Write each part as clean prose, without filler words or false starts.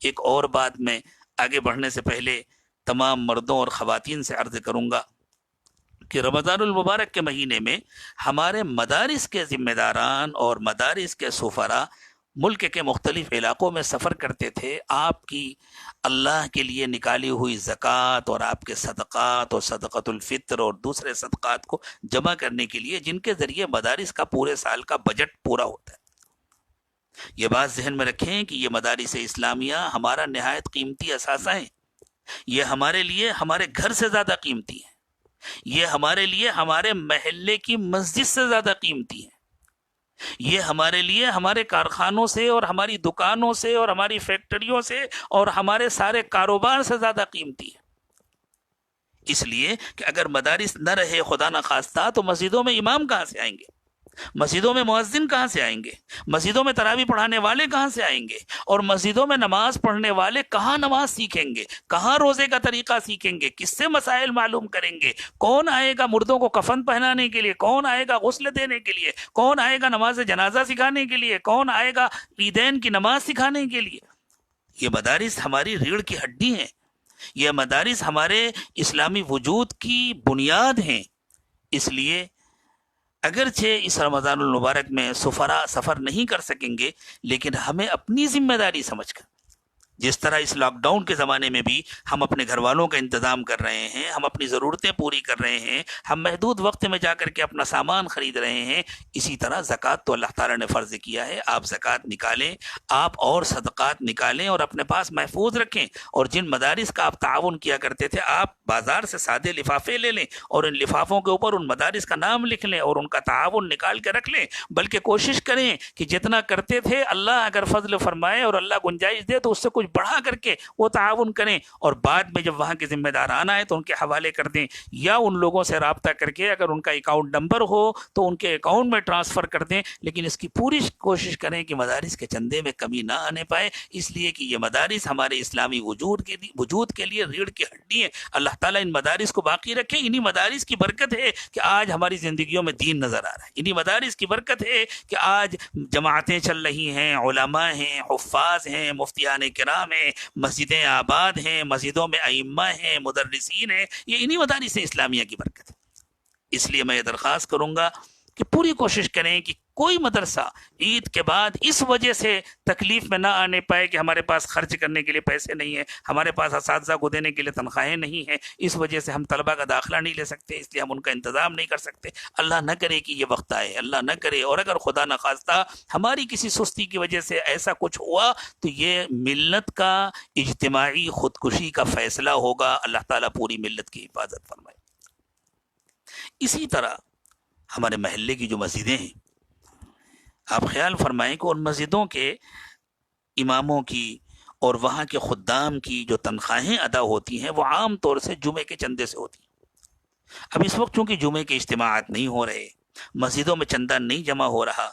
ایک اور بات میں آگے بڑھنے سے پہلے تمام مردوں اور خواتین سے عرض کروں گا کہ رمضان المبارک کے مہینے میں ہمارے مدارس کے ذمہ داران اور مدارس کے سفراء ملک کے مختلف علاقوں میں سفر کرتے تھے آپ کی اللہ کے لیے نکالی ہوئی زکوٰۃ اور آپ کے صدقات اور صدقۃ الفطر اور دوسرے صدقات کو جمع کرنے کے لیے، جن کے ذریعے مدارس کا پورے سال کا بجٹ پورا ہوتا ہے۔ یہ بات ذہن میں رکھیں کہ یہ مدارس اسلامیہ ہمارا نہایت قیمتی اثاثہ ہیں، یہ ہمارے لیے ہمارے گھر سے زیادہ قیمتی ہیں، یہ ہمارے لیے ہمارے محلے کی مسجد سے زیادہ قیمتی ہیں، یہ ہمارے لیے ہمارے کارخانوں سے اور ہماری دکانوں سے اور ہماری فیکٹریوں سے اور ہمارے سارے کاروبار سے زیادہ قیمتی ہے۔ اس لیے کہ اگر مدارس نہ رہے خدا نہ خواستہ تو مسجدوں میں امام کہاں سے آئیں گے، مسجدوں میں مؤذن کہاں سے آئیں گے، مسجدوں میں تراویح پڑھانے والے کہاں سے آئیں گے، اور مسجدوں میں نماز پڑھنے والے کہاں نماز سیکھیں گے، کہاں روزے کا طریقہ سیکھیں گے، کس سے مسائل معلوم کریں گے، کون آئے گا مردوں کو کفن پہنانے کے لیے، کون آئے گا غسل دینے کے لیے، کون آئے گا نماز جنازہ سکھانے کے لیے، کون آئے گا عیدین کی نماز سکھانے کے لیے۔ یہ مدارس ہماری ریڑھ کی ہڈی ہیں، یہ مدارس ہمارے اسلامی وجود کی بنیاد ہیں۔ اس لیے اگرچہ اس رمضان المبارک میں سفراء سفر نہیں کر سکیں گے، لیکن ہمیں اپنی ذمہ داری سمجھ کر، جس طرح اس لاک ڈاؤن کے زمانے میں بھی ہم اپنے گھر والوں کا انتظام کر رہے ہیں، ہم اپنی ضرورتیں پوری کر رہے ہیں، ہم محدود وقت میں جا کر کے اپنا سامان خرید رہے ہیں، اسی طرح زکوٰۃ تو اللہ تعالیٰ نے فرض کیا ہے، آپ زکوٰۃ نکالیں، آپ اور صدقات نکالیں اور اپنے پاس محفوظ رکھیں۔ اور جن مدارس کا آپ تعاون کیا کرتے تھے، آپ بازار سے سادے لفافے لے لیں اور ان لفافوں کے اوپر ان مدارس کا نام لکھ لیں اور ان کا تعاون نکال کے رکھ لیں، بلکہ کوشش کریں کہ جتنا کرتے تھے اللہ اگر فضل فرمائے اور اللہ گنجائش دے تو اس سے کچھ بڑھا کر کے وہ تعاون کریں، اور بعد میں جب وہاں کے ذمہ داران آئے تو ان کے حوالے کر دیں، یا ان لوگوں سے رابطہ کر کے اگر ان کا اکاؤنٹ نمبر ہو تو ان کے اکاؤنٹ میں ٹرانسفر کر دیں، لیکن اس کی پوری کوشش کریں کہ مدارس کے چندے میں کمی نہ آنے پائے، اس لیے کہ یہ مدارس ہمارے اسلامی وجود کے لیے ریڑھ کی ہڈی ہے۔ اللہ تعالیٰ ان مدارس کو باقی رکھے۔ انہی مدارس کی برکت ہے کہ آج ہماری زندگیوں میں دین نظر آ رہا ہے، انہی مدارس کی برکت ہے کہ آج جماعتیں چل رہی ہیں، علماء ہیں، حفاظ ہیں، مفتیان کرام ہیں، مسجدیں آباد ہیں، مسجدوں میں ائمہ ہیں، مدرسین ہیں، یہ انہی مدارس اسلامیہ کی برکت ہے۔ اس لیے میں یہ درخواست کروں گا کہ پوری کوشش کریں کہ کوئی مدرسہ عید کے بعد اس وجہ سے تکلیف میں نہ آنے پائے کہ ہمارے پاس خرچ کرنے کے لیے پیسے نہیں ہیں، ہمارے پاس اساتذہ کو دینے کے لیے تنخواہیں نہیں ہیں، اس وجہ سے ہم طلبہ کا داخلہ نہیں لے سکتے، اس لیے ہم ان کا انتظام نہیں کر سکتے۔ اللہ نہ کرے کہ یہ وقت آئے، اللہ نہ کرے، اور اگر خدا نہ خواستہ ہماری کسی سستی کی وجہ سے ایسا کچھ ہوا تو یہ ملت کا اجتماعی خودکشی کا فیصلہ ہوگا۔ اللہ تعالیٰ پوری ملت کی حفاظت فرمائے۔ اسی طرح ہمارے محلے کی جو مسجدیں ہیں، آپ خیال فرمائیں کہ ان مسجدوں کے اماموں کی اور وہاں کے خدام کی جو تنخواہیں ادا ہوتی ہیں وہ عام طور سے جمعے کے چندے سے ہوتی ہیں۔ اب اس وقت چونکہ جمعے کے اجتماعات نہیں ہو رہے، مسجدوں میں چندہ نہیں جمع ہو رہا،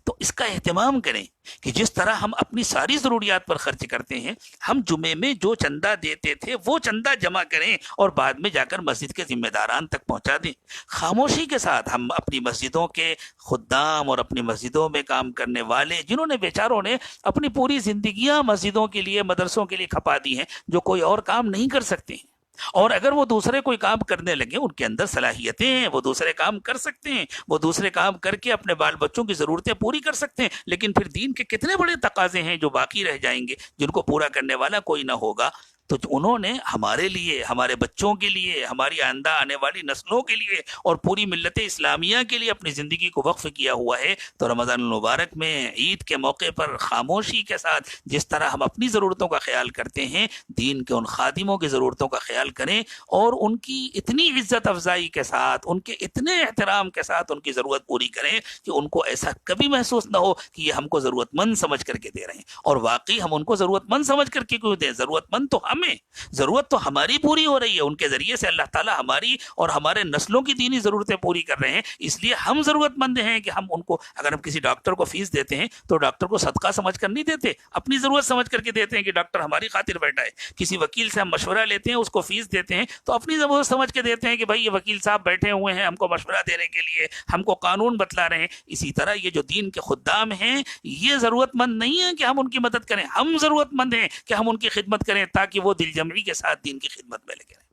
تو اس کا اہتمام کریں کہ جس طرح ہم اپنی ساری ضروریات پر خرچ کرتے ہیں، ہم جمعے میں جو چندہ دیتے تھے وہ چندہ جمع کریں اور بعد میں جا کر مسجد کے ذمہ داران تک پہنچا دیں۔ خاموشی کے ساتھ ہم اپنی مسجدوں کے خدام اور اپنی مسجدوں میں کام کرنے والے، جنہوں نے بیچاروں نے اپنی پوری زندگیاں مسجدوں کے لیے، مدرسوں کے لیے کھپا دی ہیں، جو کوئی اور کام نہیں کر سکتے ہیں، اور اگر وہ دوسرے کوئی کام کرنے لگے، ان کے اندر صلاحیتیں ہیں، وہ دوسرے کام کر سکتے ہیں، وہ دوسرے کام کر کے اپنے بال بچوں کی ضرورتیں پوری کر سکتے ہیں، لیکن پھر دین کے کتنے بڑے تقاضے ہیں جو باقی رہ جائیں گے، جن کو پورا کرنے والا کوئی نہ ہوگا۔ تو انہوں نے ہمارے لیے، ہمارے بچوں کے لیے، ہماری آئندہ آنے والی نسلوں کے لیے اور پوری ملت اسلامیہ کے لیے اپنی زندگی کو وقف کیا ہوا ہے۔ تو رمضان المبارک میں عید کے موقع پر خاموشی کے ساتھ جس طرح ہم اپنی ضرورتوں کا خیال کرتے ہیں، دین کے ان خادموں کی ضرورتوں کا خیال کریں اور ان کی اتنی عزت افزائی کے ساتھ، ان کے اتنے احترام کے ساتھ ان کی ضرورت پوری کریں کہ ان کو ایسا کبھی محسوس نہ ہو کہ یہ ہم کو ضرورت مند سمجھ کر کے دے رہے ہیں۔ اور واقعی ہم ان کو ضرورت مند سمجھ کر کے کیوں دیں؟ ضرورت مند تو ہم ہمیں، ضرورت تو ہماری پوری ہو رہی ہے، ان کے ذریعے سے اللہ تعالیٰ ہماری اور ہمارے نسلوں کی دینی ضرورتیں پوری کر رہے ہیں، اس لیے ہم ضرورت مند ہیں کہ ہم ان کو، اگر ہم کسی ڈاکٹر کو فیس دیتے ہیں تو ڈاکٹر کو صدقہ سمجھ کر نہیں دیتے، اپنی ضرورت سمجھ کر کے دیتے ہیں کہ ڈاکٹر ہماری خاطر بیٹھا ہے۔ کسی وکیل سے ہم مشورہ لیتے ہیں، اس کو فیس دیتے ہیں تو اپنی ضرورت سمجھ کے دیتے ہیں کہ بھائی یہ وکیل صاحب بیٹھے ہوئے ہیں ہم کو مشورہ دینے کے لیے، ہم کو قانون بتلا رہے ہیں۔ اسی طرح یہ جو دین کے خدام ہیں یہ ضرورت مند نہیں ہے کہ ہم ان کی مدد کریں، ہم ضرورت مند ہیں کہ ہم ان کی خدمت کریں تاکہ وہ دل جمعی کے ساتھ دین کی خدمت میں لگے رہیں۔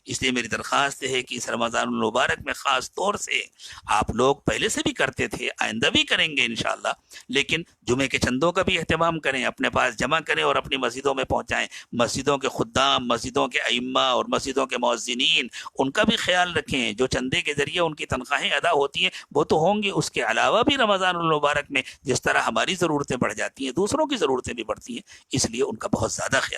اس لیے میری درخواست ہے کہ اس رمضان المبارک میں خاص طور سے آپ لوگ پہلے سے بھی کرتے تھے، آئندہ بھی کریں گے انشاءاللہ، لیکن جمعے کے چندوں کا بھی اہتمام کریں، اپنے پاس جمع کریں اور اپنی مسجدوں میں پہنچائیں۔ مسجدوں کے خدام، مسجدوں کے ائمہ اور مسجدوں کے مؤذنین، ان کا بھی خیال رکھیں، جو چندے کے ذریعے ان کی تنخواہیں ادا ہوتی ہیں وہ تو ہوں گی، اس کے علاوہ بھی رمضان المبارک میں جس طرح ہماری ضرورتیں بڑھ جاتی ہیں دوسروں کی ضرورتیں بھی بڑھتی ہیں، اس لیے ان کا بہت زیادہ خیال